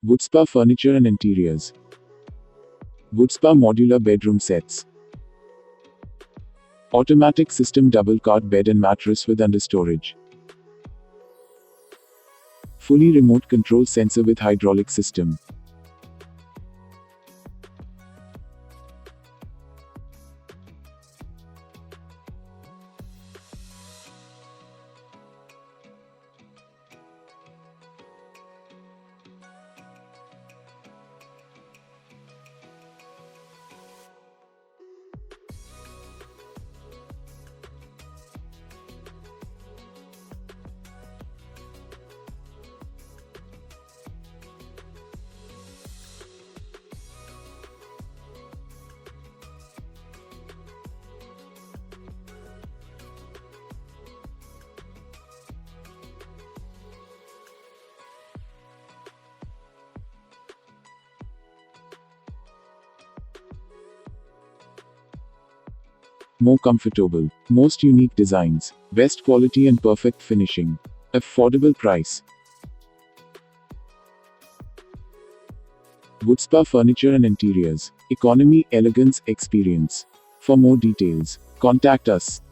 Woodspa furniture and interiors. Woodspa modular bedroom sets. Automatic system double cot bed and mattress with understorage. Fully remote control sensor with hydraulic system. More comfortable, most unique designs, best quality and perfect finishing. Affordable price. Woodspa furniture and interiors. Economy, elegance, experience. For more details, contact us.